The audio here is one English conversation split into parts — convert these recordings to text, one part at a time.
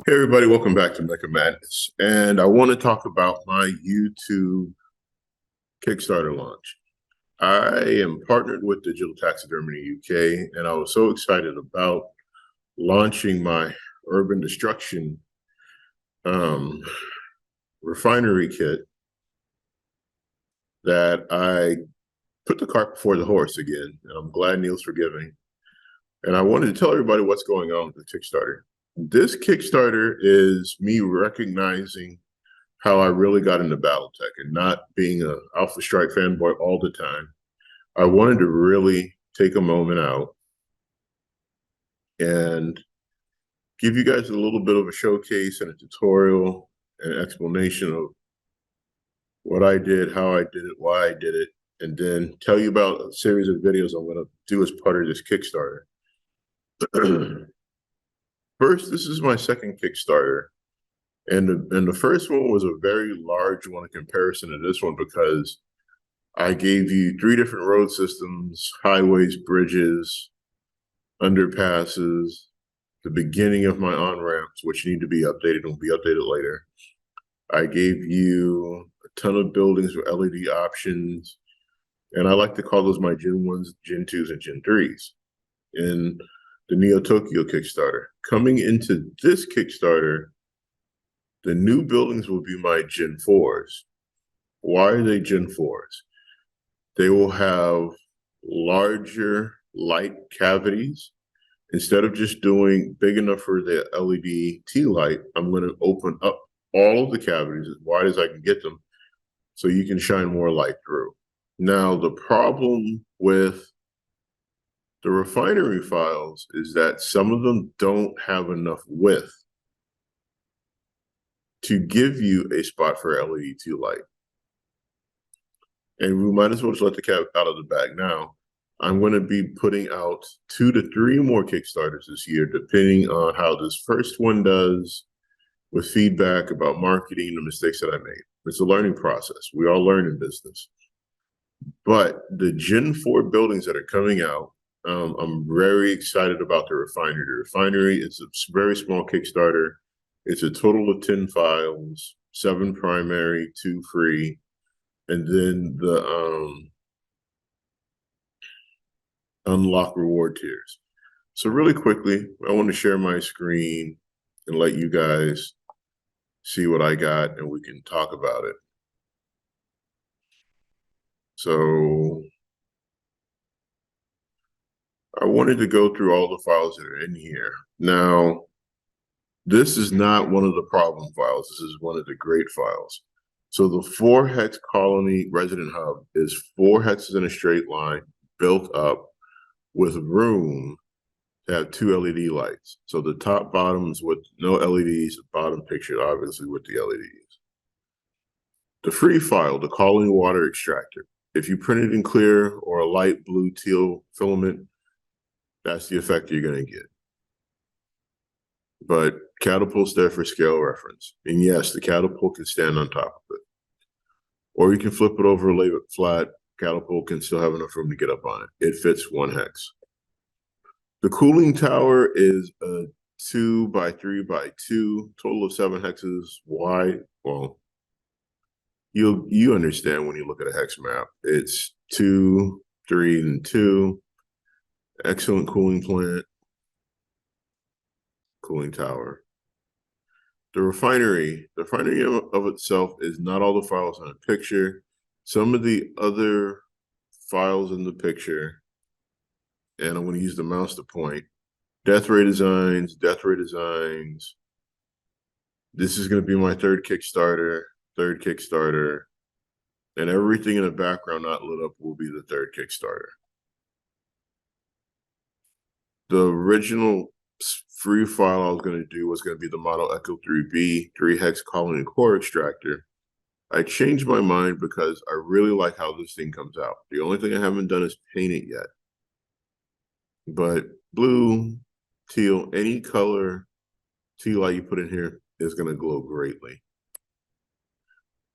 Hey everybody, welcome back to Mecca Madness. And I want to talk about my YouTube Kickstarter launch. I am partnered with Digital Taxidermy UK, and I was so excited about launching my Urban Destruction Refinery kit that I put the cart before the horse again. And I'm glad Neil's forgiving. And I wanted to tell everybody what's going on with the Kickstarter. This Kickstarter is me recognizing how I really got into Battletech and not being a Alpha Strike fanboy all the time. I wanted to really take a moment out and give you guys a little bit of a showcase and a tutorial and explanation of what I did, how I did it, why I did it, and then tell you about a series of videos I'm going to do as part of this Kickstarter. First, this is my second Kickstarter. And the first one was a very large one in comparison to this one because I gave you 3 different road systems, highways, bridges, underpasses, the beginning of my on-ramps, which need to be updated and will be updated later. I gave you a ton of buildings with LED options, and I like to call those my Gen 1s, Gen 2s, and Gen 3s in the Neo Tokyo Kickstarter. Coming into this Kickstarter, the new buildings will be my Gen 4s. Why are they Gen 4s? They will have larger light cavities. Instead of just doing big enough for the LED T light, I'm going to open up all of the cavities as wide as I can get them so you can shine more light through. Now, the problem with the refinery files is that some of them don't have enough width to give you a spot for LED T light. And we might as well just let the cat out of the bag now. I'm going to be putting out 2 to 3 more Kickstarters this year, depending on how this first one does with feedback about marketing, the mistakes that I made. It's a learning process. We all learn in business. But the Gen 4 buildings that are coming out, I'm very excited about the refinery. The refinery is a very small Kickstarter. It's a total of 10 files, 7 primary, 2 free, and then the unlock reward tiers. So really quickly, I want to share my screen and let you guys see what I got and we can talk about it. So I wanted to go through all the files that are in here. Now, this is not one of the problem files. This is one of the great files. So the 4 hex colony resident hub is 4 hexes in a straight line built up with room to have 2 LED lights. So the top bottom is with no LEDs, the bottom picture obviously with the LEDs. The free file, the colony water extractor. If you print it in clear or a light blue teal filament, that's the effect you're going to get. But catapult's there for scale reference. And yes, the catapult can stand on top of it. Or you can flip it over and lay it flat. Catapult can still have enough room to get up on it. It fits 1 hex. The cooling tower is a 2 by 3 by 2, total of 7 hexes wide. Well, you understand when you look at a hex map. It's 2, 3, and 2. Excellent cooling plant. Cooling tower. The refinery of itself is not all the files in a picture. Some of the other files in the picture, and I'm going to use the mouse to point. Death Ray Designs. This is going to be my third Kickstarter, and everything in the background not lit up will be the third Kickstarter. The original free file I was going to do was going to be the Model Echo 3B 3 hex colony core extractor. I changed my mind because I really like how this thing comes out. The only thing I haven't done is paint it yet. But blue, teal, any color teal light you put in here is going to glow greatly.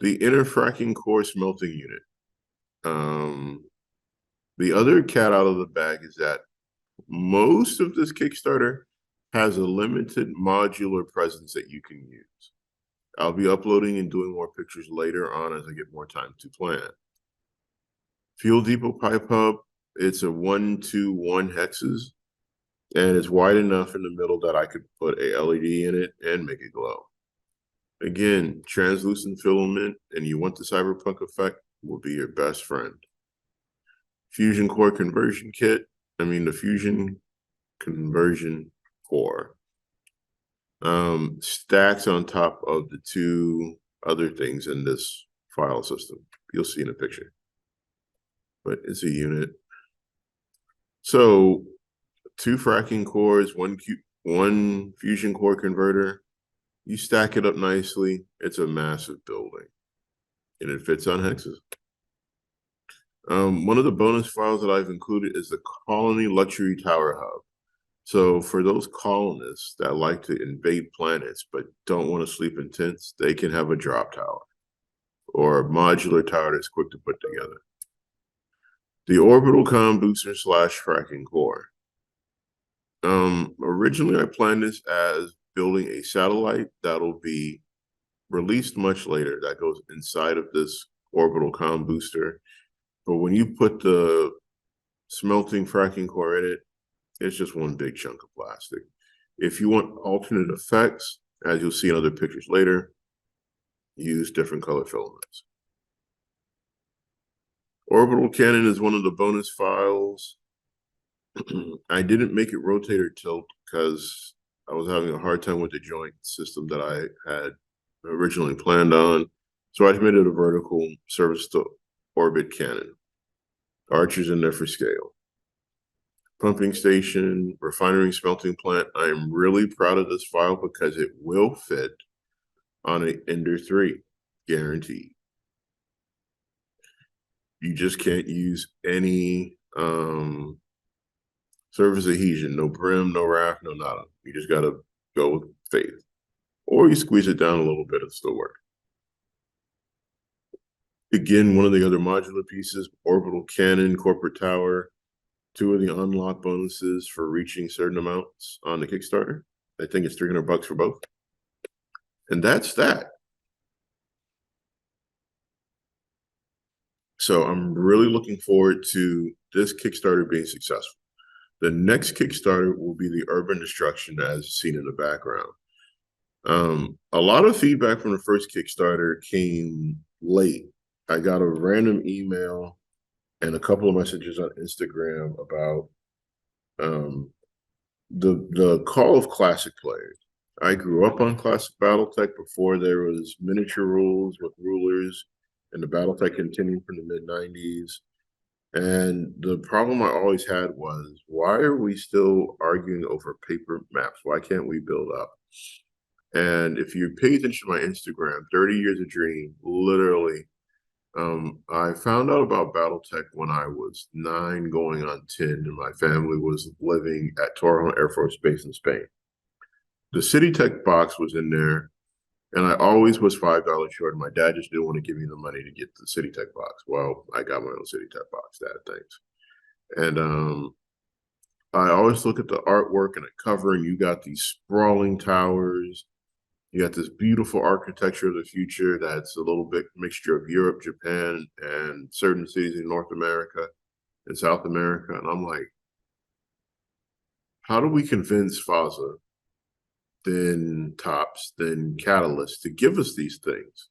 The inner fracking core smelting unit. The other cat out of the bag is that most of this Kickstarter has a limited modular presence that you can use. I'll be uploading and doing more pictures later on as I get more time to plan. Fuel Depot Pipe Hub, it's a 1-2-1 hexes, and it's wide enough in the middle that I could put a LED in it and make it glow. Again, translucent filament, and you want the cyberpunk effect, will be your best friend. Fusion core conversion kit, the fusion conversion core. Stacks on top of the two other things in this file system. You'll see in a picture, but it's a unit. So 2 fracking cores, one fusion core converter. You stack it up nicely. It's a massive building, and it fits on hexes. One of the bonus files that I've included is the Colony Luxury Tower Hub. So for those colonists that like to invade planets but don't want to sleep in tents, they can have a drop tower or a modular tower that's quick to put together. The orbital comm booster / fracking core. Originally I planned this as building a satellite that'll be released much later that goes inside of this orbital comm booster. But when you put the smelting fracking core in it, it's just one big chunk of plastic. If you want alternate effects, as you'll see in other pictures later, use different color filaments. Orbital cannon is one of the bonus files. I didn't make it rotate or tilt because I was having a hard time with the joint system that I had originally planned on. So I made it a vertical service to orbit cannon. Archers in there for scale. Pumping station, refinery, smelting plant. I am really proud of this file because it will fit on an Ender 3, guaranteed. You just can't use any surface adhesion, no brim, no raft, no nada. You just got to go with faith. Or you squeeze it down a little bit, it'll still work. Again, one of the other modular pieces, orbital cannon, corporate tower, 2 of the unlock bonuses for reaching certain amounts on the Kickstarter. I think it's $300 for both. And that's that. So I'm really looking forward to this Kickstarter being successful. The next Kickstarter will be the urban destruction as seen in the background. A lot of feedback from the first Kickstarter came late. I got a random email and a couple of messages on Instagram about the call of classic players. I grew up on classic BattleTech before there was miniature rules with rulers, and the BattleTech continued from the mid-90s. And the problem I always had was, why are we still arguing over paper maps? Why can't we build up? And if you pay attention to my Instagram, 30 Years a Dream, literally, I found out about BattleTech when I was 9 going on 10, and my family was living at Torrejon Air Force Base in Spain. The Citytech box was in there, and I always was $5 short. My dad just didn't want to give me the money to get the Citytech box. Well, I got my own Citytech box, Dad, thanks. And I always look at the artwork and the cover, and you got these sprawling towers. You got this beautiful architecture of the future that's a little bit mixture of Europe, Japan, and certain cities in North America and South America. And I'm like, how do we convince FASA, then Tops, then Catalyst to give us these things?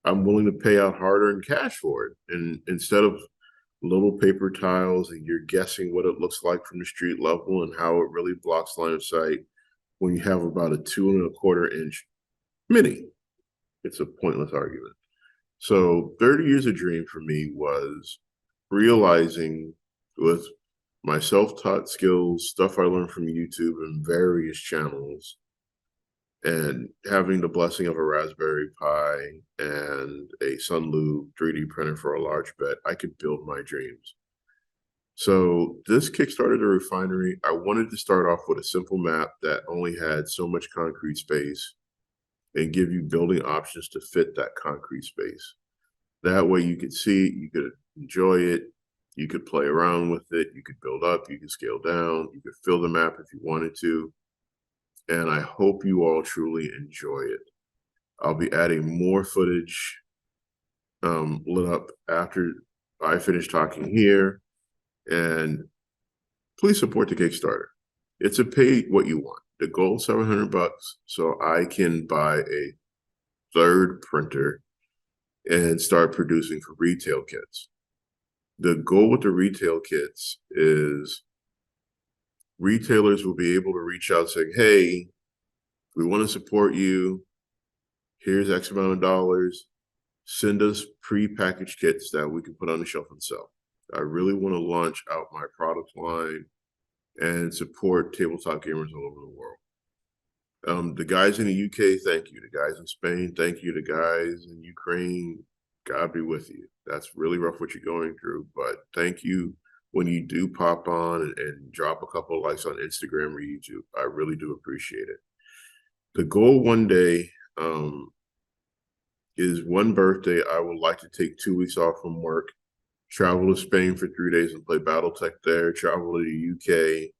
I'm willing to pay out hard-earned cash for it. And instead of little paper tiles and you're guessing what it looks like from the street level and how it really blocks line of sight, when you have about a 2.25-inch mini, it's a pointless argument. So 30 Years a Dream for me was realizing with my self-taught skills, stuff I learned from YouTube and various channels, and having the blessing of a Raspberry Pi and a Sunlu 3D printer for a large bet, I could build my dreams. So this Kickstarter, the Refinery, I wanted to start off with a simple map that only had so much concrete space and give you building options to fit that concrete space. That way you could see it, you could enjoy it, you could play around with it, you could build up, you could scale down, you could fill the map if you wanted to. and I hope you all truly enjoy it. I'll be adding more footage lit up after I finish talking here, and please support the Kickstarter. It's a pay what you want. The goal is $700, so I can buy a third printer and start producing for retail kits. The goal with the retail kits is retailers will be able to reach out saying, hey, we want to support you. Here's X amount of dollars. Send us pre-packaged kits that we can put on the shelf and sell. I really want to launch out my product line and support tabletop gamers all over the world. The guys in the UK, thank you. The guys in Spain, thank you. The guys in Ukraine, God be with you. That's really rough what you're going through, but thank you when you do pop on and drop a couple of likes on Instagram or YouTube. I really do appreciate it. The goal one day is one birthday. I would like to take 2 weeks off from work, travel to Spain for 3 days and play Battletech there, travel to the UK,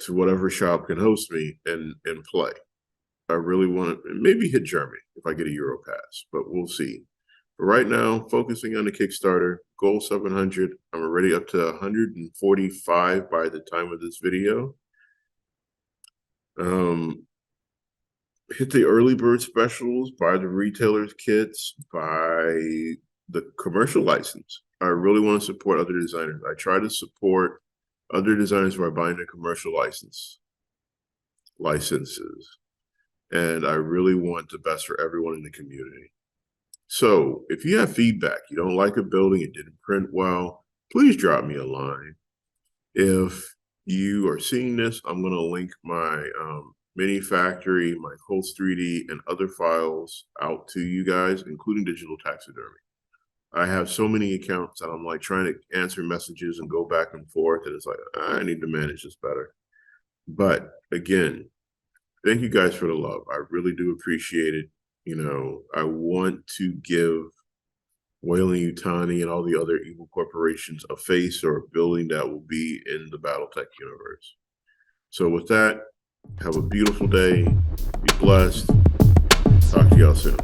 to whatever shop can host me and play. I really want to maybe hit Germany if I get a Euro pass, but we'll see. But right now, focusing on the Kickstarter, goal 700. I'm already up to 145 by the time of this video. Hit the early bird specials, buy the retailers kits, buy the commercial license. I really want to support other designers. I try to support other designers by buying the commercial licenses. And I really want the best for everyone in the community. So if you have feedback, you don't like a building, it didn't print well, please drop me a line. If you are seeing this, I'm going to link my Mini Factory, my Colts 3D, and other files out to you guys, including digital taxidermy. I have so many accounts that I'm like trying to answer messages and go back and forth, and it's like, I need to manage this better. But again, thank you guys for the love. I really do appreciate it. You know, I want to give Weyland-Yutani and all the other evil corporations a face or a building that will be in the Battletech universe. So with that, have a beautiful day. Be blessed. Talk to y'all soon.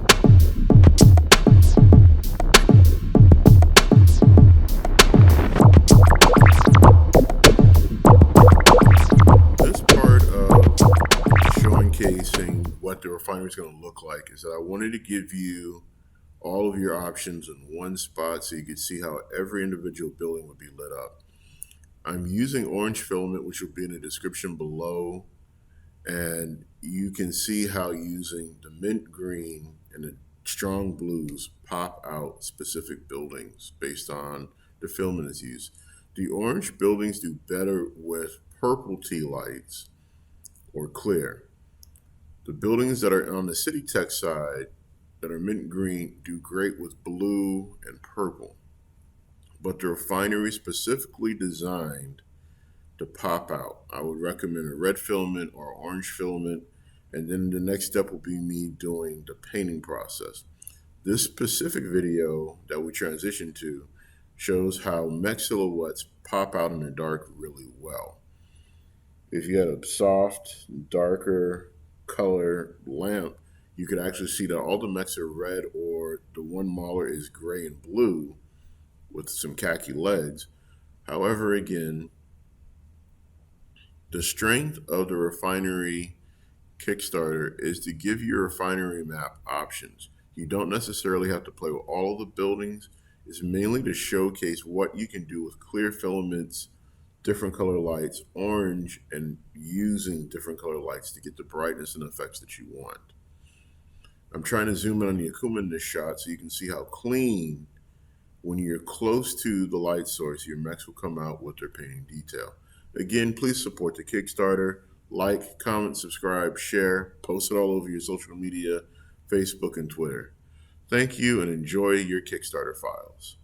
This part of showcasing what the refinery is going to look like is that I wanted to give you all of your options in one spot so you could see how every individual building would be lit up. I'm using orange filament, which will be in the description below, and you can see how using the mint green and the strong blues pop out specific buildings based on the filament that's used. The orange buildings do better with purple tea lights or clear. The buildings that are on the Citytech side that are mint green do great with blue and purple. But the refinery specifically designed to pop out. I would recommend a red filament or orange filament, and then the next step will be me doing the painting process. This specific video that we transition to shows how mech silhouettes pop out in the dark really well. If you had a soft, darker color lamp, you could actually see that all the mechs are red, or the one Mauler is gray and blue with some khaki legs. However, again, the strength of the Refinery Kickstarter is to give your refinery map options. You don't necessarily have to play with all of the buildings. It's mainly to showcase what you can do with clear filaments, different color lights, orange, and using different color lights to get the brightness and effects that you want. I'm trying to zoom in on the Akuma in this shot so you can see how clean, when you're close to the light source, your mechs will come out with their painting detail. Again, please support the Kickstarter. Like, comment, subscribe, share, post it all over your social media, Facebook and Twitter. Thank you, and enjoy your Kickstarter files.